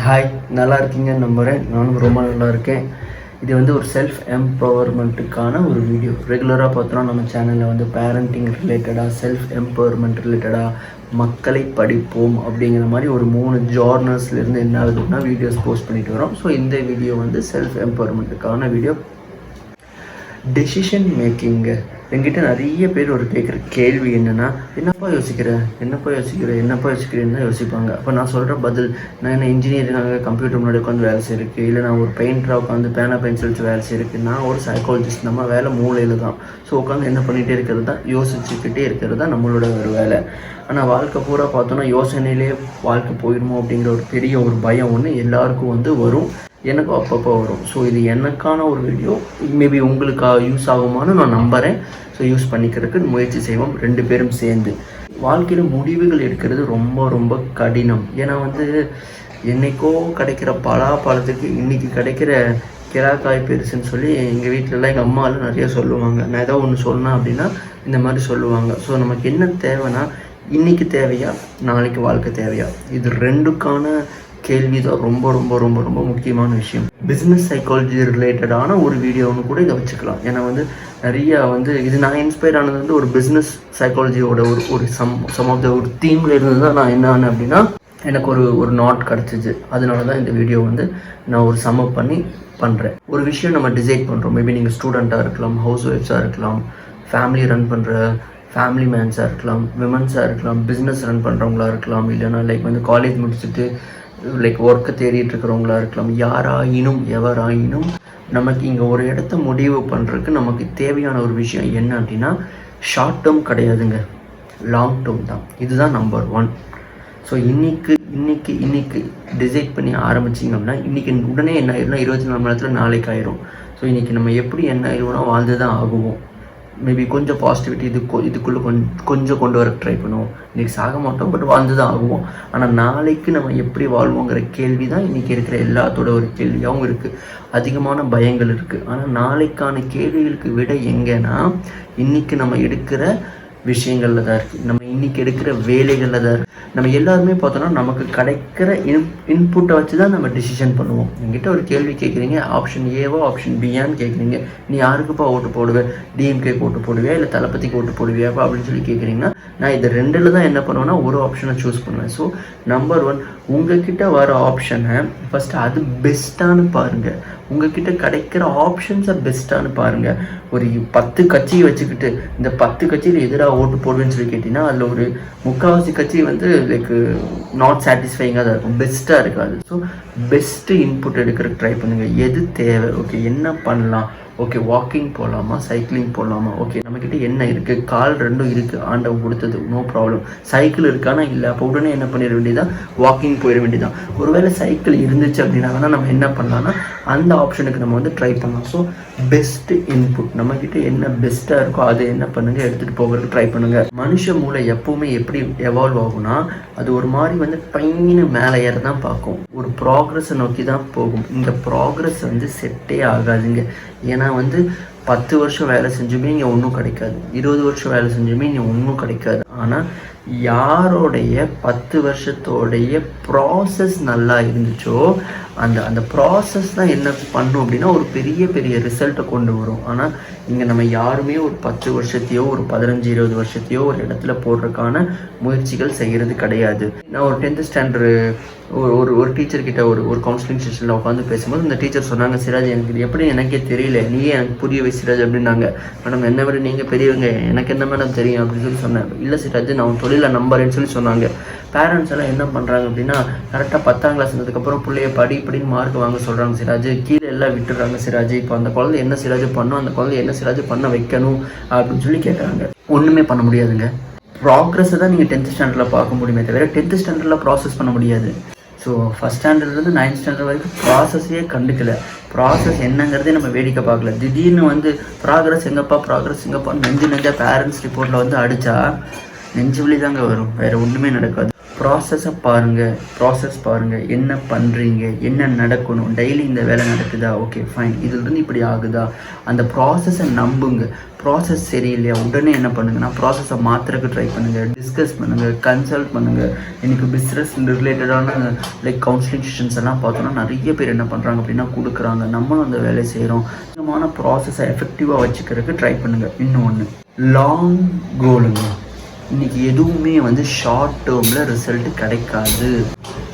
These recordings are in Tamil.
ஹாய், நல்லா இருக்கீங்கன்னு நம்புகிறேன். நானும் ரொம்ப நல்லா இருக்கேன். இது ஒரு செல்ஃப் எம்பவர்மெண்ட்டுக்கான ஒரு வீடியோ. ரெகுலராக பார்த்தோன்னா நம்ம சேனலில் பேரண்டிங் ரிலேட்டடாக, செல்ஃப் எம்பவர்மெண்ட் ரிலேட்டடாக, மக்களை படிப்போம் அப்படிங்கிற மாதிரி ஒரு 3 ஜார்னல்ஸ்லேருந்து என்ன ஆகுதுன்னா வீடியோஸ் போஸ்ட் பண்ணிட்டு வரோம். ஸோ இந்த வீடியோ செல்ஃப் எம்பவர்மெண்ட்டுக்கான வீடியோ. டெசிஷன் மேக்கிங்கு என்கிட்ட நிறைய பேர் கேட்குற கேள்வி என்னென்னா, என்னப்பா யோசிக்கிறேன்னு தான் யோசிப்பாங்க. அப்போ நான் சொல்கிற பதில், நான் என்ன இன்ஜினியரிங்காக கம்ப்யூட்டர் முன்னாடி உட்காந்து வேலை செய்யிருக்கு, இல்லை நான் ஒரு பெயிண்டராக உட்காந்து பேனா பென்சில் வச்சு வேலை செய்யிருக்கு, நான் ஒரு சைக்காலஜிஸ்ட். நம்ம வேலை மூளையில் தான். ஸோ உட்காந்து என்ன பண்ணிகிட்டே இருக்கிறது தான், யோசிச்சுக்கிட்டே இருக்கிறது தான் நம்மளோட ஒரு வேலை. ஆனால் வாழ்க்கை பூரா பார்த்தோன்னா யோசனையிலே வாழ்க்கை போயிடுமோ அப்படிங்கிற ஒரு பெரிய ஒரு பயம் ஒன்று எல்லாருக்கும் வரும். எனக்கும் அப்பப்போ வரும். ஸோ இது எனக்கான ஒரு வீடியோ. மேபி உங்களுக்கு யூஸ் ஆகுமான்னு நான் நம்புகிறேன். ஸோ யூஸ் பண்ணிக்கிறதுக்கு முயற்சி செய்வோம் 2 பேரும் சேர்ந்து. வாழ்க்கையில் முடிவுகள் எடுக்கிறது ரொம்ப ரொம்ப கடினம். ஏன்னா என்றைக்கோ கிடைக்கிற பலாப்பழத்துக்கு இன்றைக்கி கிடைக்கிற கிராக்காய் பெருசுன்னு சொல்லி எங்கள் வீட்டிலலாம் எங்கள் அம்மாலாம் நிறையா சொல்லுவாங்க. நான் ஏதோ ஒன்று சொன்னேன் அப்படின்னா இந்த மாதிரி சொல்லுவாங்க. ஸோ நமக்கு என்ன தேவைன்னா, இன்றைக்கி தேவையா, நாளைக்கு வாழ்க்கை தேவையா, இது 2க்கான கேள்வி தான் ரொம்ப ரொம்ப ரொம்ப ரொம்ப முக்கியமான விஷயம். பிஸ்னஸ் சைக்காலஜி ரிலேட்டடான ஒரு வீடியோன்னு கூட இதை வச்சுக்கலாம். ஏன்னா நிறையா இது நான் இன்ஸ்பயர் ஆனது ஒரு பிஸ்னஸ் சைக்காலஜியோட ஒரு சம் ஆஃப் த ஒரு தீமில் இருந்து தான் நான் என்ன ஆனேன் அப்படின்னா, எனக்கு ஒரு நாட் கிடச்சிச்சு. அதனால தான் இந்த வீடியோ நான் ஒரு சம் அப் பண்ணி பண்ணுறேன். ஒரு விஷயம் நம்ம டிசைட் பண்ணுறோம். மேபி நீங்கள் ஸ்டூடெண்ட்டாக இருக்கலாம், ஹவுஸ் ஒய்ஃப்ஸாக இருக்கலாம், ஃபேமிலி ரன் பண்ணுற ஃபேமிலி மேன்ஸாக இருக்கலாம், விமன்ஸாக இருக்கலாம், பிஸ்னஸ் ரன் பண்ணுறவங்களா இருக்கலாம், இல்லைன்னா காலேஜ் முடிச்சுட்டு ஒர்க்கை தேடிட்டு இருக்கிறவங்களா இருக்கலாம். யாராயினும் எவராயினும் நமக்கு இங்கே ஒரு இடத்த முடிவு பண்ணுறதுக்கு நமக்கு தேவையான ஒரு விஷயம் என்ன அப்படின்னா, ஷார்ட் டேர்ம் கிடையாதுங்க, லாங் டேர்ம் தான். இதுதான் நம்பர் 1. ஸோ இன்னைக்கு டிசைட் பண்ணி ஆரம்பிச்சிங்க அப்படின்னா, இன்றைக்கி உடனே என்ன ஆயிரும்னா 24 மணி நேரத்தில் நாளைக்கு ஆயிரும். ஸோ இன்றைக்கி நம்ம எப்படி என்ன ஆயிடுவோம்னா வாழ்ந்து தான் ஆகுவோம். மேபி கொஞ்சம் பாசிட்டிவிட்டி இதுக்குள்ளே கொஞ்சம் கொண்டு வர ட்ரை பண்ணுவோம். இன்றைக்கி சாக மாட்டோம், பட் வாழ்ந்து தான் ஆகுவோம். ஆனால் நாளைக்கு நம்ம எப்படி வாழ்வோங்கிற கேள்வி தான் இன்றைக்கி இருக்கிற எல்லாத்தோட ஒரு கேள்வியாகவும் இருக்குது. அதிகமான பயங்கள் இருக்குது. ஆனால் நாளைக்கான கேள்விகளுக்கு விட எங்கன்னா இன்றைக்கி நம்ம எடுக்கிற விஷயங்களில் தான் இருக்குது. நம்ம இன்றைக்கி எடுக்கிற வேலைகளில் தான் இருக்குது. நம்ம எல்லாருமே பார்த்தோன்னா நமக்கு கிடைக்கிற இன்புட்டை வச்சு தான் நம்ம டிசிஷன் பண்ணுவோம். என்கிட்ட ஒரு கேள்வி கேட்குறீங்க, ஆப்ஷன் ஏவோ ஆப்ஷன் பியான்னு கேட்குறீங்க. நீ யாருக்குப்பா ஓட்டு போடுவேன்? டிஎம்கேக்கு ஓட்டு போடுவியா, இல்லை தளபதிக்கு ஓட்டு போடுவியாப்பா அப்படின்னு சொல்லி கேட்குறீங்கன்னா, நான் இது 2ல் தான் என்ன பண்ணுவேன்னா ஒரு ஆப்ஷனை சூஸ் பண்ணுவேன். ஸோ நம்பர் 1, உங்ககிட்ட வர ஆப்ஷனை ஃபஸ்ட்டு அது பெஸ்ட்டானு பாருங்கள். உங்ககிட்ட கிடைக்கிற ஆப்ஷன்ஸை பெஸ்ட்டானு பாருங்கள். ஒரு 10 கட்சியை வச்சுக்கிட்டு இந்த 10 கட்சியில் எதிராக ஓட்டு போடுவேன்னு சொல்லி கேட்டிங்கன்னா, அதில் ஒரு 3/4 கட்சி நாட் சாட்டிஸ்ஃபைங்காக தான் இருக்கும், பெஸ்ட்டாக இருக்காது. ஸோ பெஸ்ட்டு இன்புட் எடுக்கிறதுக்கு ட்ரை பண்ணுங்கள். எது தேவை, ஓகே என்ன பண்ணலாம், ஓகே வாக்கிங் போகலாமா, சைக்கிளிங் போகலாமா, ஓகே நம்மக்கிட்ட என்ன இருக்குது, கால் 2ம் இருக்குது, ஆண்டவன் கொடுத்தது, நோ ப்ராப்ளம். சைக்கிள் இருக்கானா இல்லை, அப்போ உடனே என்ன பண்ணிட வேண்டியதான், வாக்கிங் போயிட வேண்டியதான். ஒருவேளை சைக்கிள் இருந்துச்சு அப்படின்னா வேணால் நம்ம என்ன பண்ணலாம்னா அந்த ஆப்ஷனுக்கு நம்ம ட்ரை பண்ணலாம். ஸோ பெஸ்ட்டு இன்புட், நம்மக்கிட்ட என்ன பெஸ்ட்டாக இருக்கோ அதை என்ன பண்ணுங்கள், எடுத்துகிட்டு போகிறதுக்கு ட்ரை பண்ணுங்கள். மனுஷ மூளை எப்போவுமே எப்படி எவால்வ் ஆகும்னா, அது ஒரு மாதிரி பையனு மேலே ஏற தான் பார்க்கும், ஒரு ப்ராக்ரஸை நோக்கி தான் போகும். இந்த ப்ராக்ரஸ் செட்டே ஆகாதுங்க. ஏன்னா 10 வருஷம் வேலை செஞ்சுமே இங்கே ஒன்றும் கிடைக்காது, 20 வருஷம் வேலை செஞ்சுமே இங்கே ஒன்றும் கிடைக்காது. ஆனால் யாரோடைய 10 வருஷத்தோடைய ப்ராசஸ் நல்லா இருந்துச்சோ அந்த ப்ராசஸ் தான் என்ன பண்ணும் அப்படின்னா ஒரு பெரிய பெரிய ரிசல்ட்டை கொண்டு வரும். ஆனால் இங்கே நம்ம யாருமே ஒரு 10 வருஷத்தையோ ஒரு 15-20 வருஷத்தையோ ஒரு இடத்துல போடுறதுக்கான முயற்சிகள் செய்கிறது கிடையாது. நான் ஒரு 10th ஸ்டாண்டர்டு ஒரு டீச்சர்கிட்ட ஒரு கவுன்சிலிங் செஷனில் உட்காந்து பேசும்போது இந்த டீச்சர் சொன்னாங்க, சிராஜ் எனக்கு இது எப்படி எனக்கே தெரியல, நீயே எனக்கு புரிய வை சிராஜ் அப்படின்னாங்க. மேடம் என்னை விட நீங்கள் பெரியவங்க, எனக்கு என்ன மேடம் தெரியும் அப்படின்னு சொல்லி சொன்னேன். இல்லை சிராஜ் நான் தொழிலை நம்புறேன்னு சொல்லி சொன்னாங்க. பேரண்ட்ஸ் எல்லாம் என்ன பண்ணுறாங்க அப்படின்னா, கரெக்டாக 10ஆம் கிளாஸ் இருந்ததுக்கப்புறம் பிள்ளைய படின்னு மார்க் வாங்க சொல்கிறாங்க சிராஜ், கீழே எல்லாம் விட்டுடுறாங்க சிராஜ். இப்போ அந்த குழந்தை என்ன சிராஜ் பண்ணும், அந்த குழந்தை என்ன சிராஜ் பண்ண வைக்கணும் அப்படின்னு சொல்லி கேட்குறாங்க. ஒன்றுமே பண்ண முடியாதுங்க. ப்ராக்ரஸை தான் நீங்கள் 10th ஸ்டாண்டர்டில் பார்க்க முடியுமே தவிர 10th ஸ்டாண்டர்டில் ப்ராசஸ் பண்ண முடியாது. ஸோ ஃபஸ்ட் ஸ்டாண்டர்ட்லேருந்து 9th ஸ்டாண்டர்ட் வரைக்கும் ப்ராசஸே கண்டுக்கலை. ப்ராசஸ் என்னங்கிறதே நம்ம வேடிக்கை பார்க்கல. திடீர்னு ப்ராக்ரஸ் எங்கப்பா நெஞ்சா பேரண்ட்ஸ் ரிப்போர்ட்டில் அடித்தா நெஞ்சு வலி தாங்க வரும், வேறு ஒன்றுமே நடக்காது. ப்ராசஸ் பாருங்கள், என்ன பண்ணுறீங்க, என்ன நடக்கணும், டெய்லி இந்த வேலை நடக்குதா, ஓகே ஃபைன், இதுலேருந்து இப்படி ஆகுதா, அந்த ப்ராசஸை நம்புங்க. ப்ராசஸ் சரியில்லையா, உடனே என்ன பண்ணுங்கன்னா ப்ராசஸை மாற்றுறதுக்கு ட்ரை பண்ணுங்கள், டிஸ்கஸ் பண்ணுங்கள், கன்சல்ட் பண்ணுங்கள். இன்றைக்கி பிஸ்னஸ் ரிலேட்டடான லைக் கவுன்சிலிங் செஷன்ஸ் எல்லாம் பார்த்தோன்னா நிறைய பேர் என்ன பண்ணுறாங்க அப்படின்னா கொடுக்குறாங்க. நம்மளும் அந்த வேலையை செய்கிறோம். முக்கியமான ப்ராசஸை எஃபெக்டிவாக வச்சுக்கிறதுக்கு ட்ரை பண்ணுங்கள். இன்னொன்று லாங் கோலுங்க. இன்றைக்கி எதுவுமே ஷார்ட் டேர்மில் ரிசல்ட் கிடைக்காது.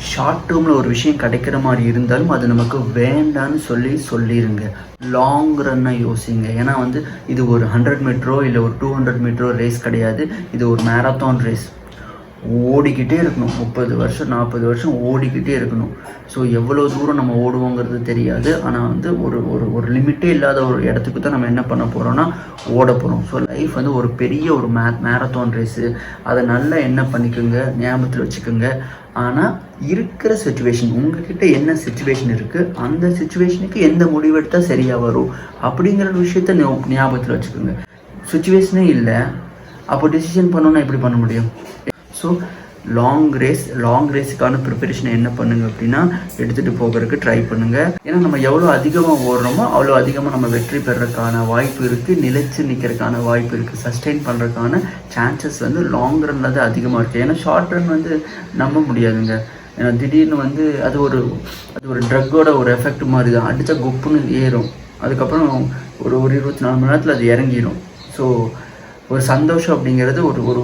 ஷார்ட் டேர்மில் ஒரு விஷயம் கிடைக்கிற மாதிரி இருந்தாலும் அது நமக்கு வேண்டான்னு சொல்லிடுங்க. லாங் ரன்னை யோசிங்க. ஏன்னா இது ஒரு 100 மீட்டரோ இல்லை ஒரு 200 மீட்டரோ ரேஸ் கிடையாது. இது ஒரு மேரத்தான் ரேஸ். ஓடிக்கிட்டே இருக்கணும். 30 வருஷம் 40 வருஷம் ஓடிக்கிட்டே இருக்கணும். ஸோ எவ்வளோ தூரம் நம்ம ஓடுவோங்கிறது தெரியாது. ஆனால் ஒரு ஒரு லிமிட்டே இல்லாத ஒரு இடத்துக்கு தான் நம்ம என்ன பண்ண போகிறோம்னா ஓட போகிறோம். ஸோ லைஃப் ஒரு பெரிய ஒரு மேரத்தான் ரேஸு. அதை நல்லா என்ன பண்ணிக்கோங்க, ஞாபகத்தில் வச்சுக்கோங்க. ஆனால் இருக்கிற சுச்சுவேஷன், உங்ககிட்ட என்ன சுச்சுவேஷன் இருக்குது, அந்த சுச்சுவேஷனுக்கு எந்த முடிவெடுத்தால் சரியாக வரும் அப்படிங்கிற விஷயத்த ஞாபகத்தில் வச்சுக்கோங்க. சுச்சுவேஷனே இல்லை, அப்போ டிசிஷன் பண்ணோன்னா எப்படி பண்ண முடியும்? ஸோ லாங் ரேஸுக்கான ப்ரிப்பரேஷனை என்ன பண்ணுங்க அப்படின்னா எடுத்துகிட்டு போகிறதுக்கு ட்ரை பண்ணுங்கள். ஏன்னா நம்ம எவ்வளோ அதிகமாக ஓடுறோமோ அவ்வளோ அதிகமாக நம்ம வெற்றி பெறதுக்கான வாய்ப்பு இருக்குது, நிலைச்சு நிற்கிறதுக்கான வாய்ப்பு இருக்குது, சஸ்டெயின் பண்ணுறதுக்கான சான்சஸ் லாங் ரன்னில் தான் அதிகமாக இருக்குது. ஏன்னா ஷார்ட் ரன் நம்ப முடியாதுங்க. ஏன்னா திடீர்னு அது ஒரு ட்ரக்கோட ஒரு எஃபெக்ட் மாதிரி தான். அடித்தா குப்புன்னு ஏறும், அதுக்கப்புறம் ஒரு 24 மணி நேரத்தில் அது இறங்கிடும். ஸோ ஒரு சந்தோஷம் அப்படிங்கிறது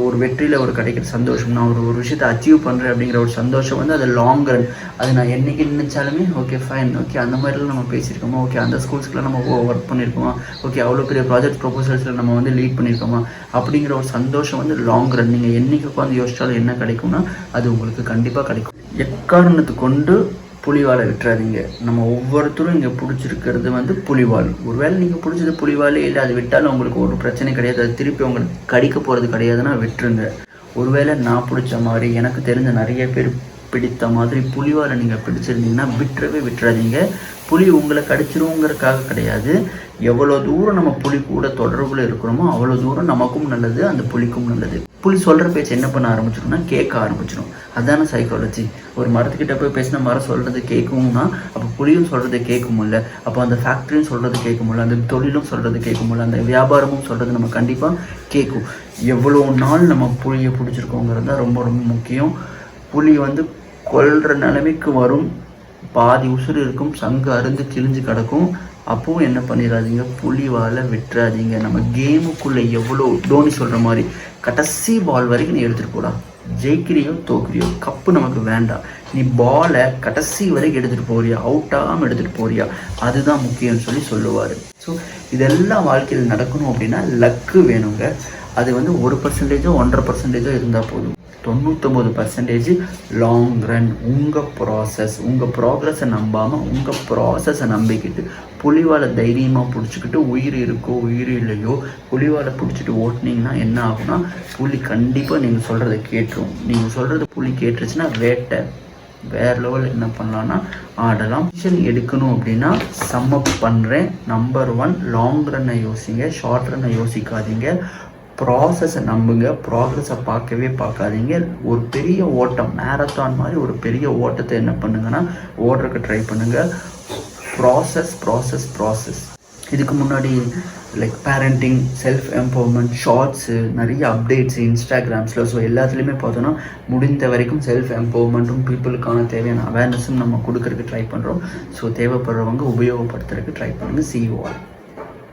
ஒரு வெற்றியில் கிடைக்கிற சந்தோஷம். நான் ஒரு விஷயத்தை அச்சீவ் பண்ணுறேன் அப்படிங்கிற ஒரு சந்தோஷம் அது லாங் ரன். அது நான் என்றைக்கு நினைச்சாலுமே ஓகே ஃபைன், ஓகே அந்த மாதிரிலாம் நம்ம பேசியிருக்கோமா, ஓகே அந்த ஸ்கூல்ஸ்க்குலாம் நம்ம ஒர்க் பண்ணியிருக்கோமா, ஓகே அவ்வளோ பெரிய ப்ராஜெக்ட் ப்ரொபோசல்ஸில் நம்ம லீட் பண்ணியிருக்கோமா அப்படிங்கிற ஒரு சந்தோஷம் லாங் ரன். நீங்கள் என்றைக்கு உட்காந்து யோசிச்சாலும் என்ன கிடைக்கும்னா அது உங்களுக்கு கண்டிப்பாக கிடைக்கும். எக்காரணத்துக்கு கொண்டு புலிவாலை விட்டுறாதீங்க. நம்ம ஒவ்வொருத்தரும் இங்கே பிடிச்சிருக்கிறது புலிவால். ஒருவேளை நீங்கள் பிடிச்சது புலிவாலே இல்லை, அது விட்டாலும் உங்களுக்கு ஒரு பிரச்சனை கிடையாது, அது திருப்பி உங்களுக்கு கடிக்க போகிறது கிடையாதுன்னா விட்டுருங்க. ஒருவேளை நான் பிடிச்ச மாதிரி எனக்கு தெரிஞ்ச நிறைய பேர் பிடித்த மாதிரி புலிவாலை நீங்கள் பிடிச்சிருந்தீங்கன்னா விட்டுறாதீங்க. புலி உங்களை கடிச்சிருவோங்கிறதுக்காக கிடையாது. எவ்வளோ தூரம் நம்ம புலி கூட தொடர்பில் இருக்கிறோமோ அவ்வளோ தூரம் நமக்கும் நல்லது, அந்த புலிக்கும் நல்லது. புலி சொல்கிற பேச்சு என்ன பண்ண ஆரம்பிச்சிடும்னா கேட்க ஆரம்பிச்சிடும். அதுதானே சைக்காலஜி. ஒரு மரத்துக்கிட்ட போய் பேசினா மரம் சொல்கிறது கேட்கும்னா அப்போ புலியும் சொல்கிறது கேட்கும்ல, அப்போ அந்த ஃபேக்ட்ரியும் சொல்கிறது கேட்கும்ல, அந்த தொழிலும் சொல்கிறது கேட்கும்ல, அந்த வியாபாரமும் சொல்கிறது நம்ம கண்டிப்பாக கேட்கும். எவ்வளோ நாள் நம்ம புலியை பிடிச்சிருக்கோங்கிறது தான் ரொம்ப ரொம்ப முக்கியம். புலி கொல்ற நிலைமைக்கு வரும், பாதி உசுறு இருக்கும், சங்கு அருந்து கிழிஞ்சு கிடக்கும். அப்போவும் என்ன பண்ணிடாதீங்க, புலிவாலை விட்டுறாதீங்க. நம்ம கேமுக்குள்ளே எவ்வளோ தோனி சொல்கிற மாதிரி கடைசி பால் வரைக்கும் நீ எடுத்துகிட்டு போடா, ஜெயிக்கிறியோ தோக்குறியோ கப்பு நமக்கு வேண்டாம், நீ பாலை கடைசி வரைக்கும் எடுத்துகிட்டு போறியா, அவுட்டாகாமல் எடுத்துகிட்டு போறியா, அதுதான் முக்கியம்னு சொல்லுவார். ஸோ இதெல்லாம் வாழ்க்கையில் நடக்கணும் அப்படின்னா லக்கு வேணுங்க. அது 1% 1.5% இருந்தால் போதும். 99% லாங் ரன். உங்கள் ப்ராக்ரஸை நம்பாமல் உங்கள் ப்ராசஸை நம்பிக்கிட்டு புலிவாலை தைரியமாக பிடிச்சிக்கிட்டு உயிர் இருக்கோ உயிர் இல்லையோ புலிவாலை பிடிச்சிட்டு ஓட்டினீங்கன்னா என்ன ஆகும்னா புலி கண்டிப்பாக நீங்கள் சொல்கிறத கேட்டுரும். நீங்கள் சொல்கிறது புலி கேட்டுருச்சுன்னா வேறு லெவலில் என்ன பண்ணலான்னா ஆடலாம். டிசிஷன் எடுக்கணும் அப்படின்னா சம்மப் பண்ணுறேன். நம்பர் 1 லாங் ரன்னை யோசிங்க, ஷார்ட் ரன்னை யோசிக்காதீங்க. ப்ராசஸை நம்புங்க, ப்ராக்ரஸை பார்க்காதீங்க. ஒரு பெரிய ஓட்டம், மேரத்தான் மாதிரி ஒரு பெரிய ஓட்டத்தை என்ன பண்ணுங்கன்னா ஓடுறதுக்கு ட்ரை பண்ணுங்கள். ப்ராசஸ். இதுக்கு முன்னாடி like parenting, self empowerment, shorts, நிறைய அப்டேட்ஸு இன்ஸ்டாகிராம்ஸில். ஸோ எல்லாத்துலேயுமே பார்த்தோன்னா முடிந்த வரைக்கும் செல்ஃப் எம்பவர்மெண்ட்டும் பீப்புளுக்கான தேவையான அவேர்னஸும் நம்ம கொடுக்கறதுக்கு ட்ரை பண்ணுறோம். ஸோ தேவைப்படுறவங்க உபயோகப்படுத்துறதுக்கு ட்ரை பண்ணுங்கள். See you all.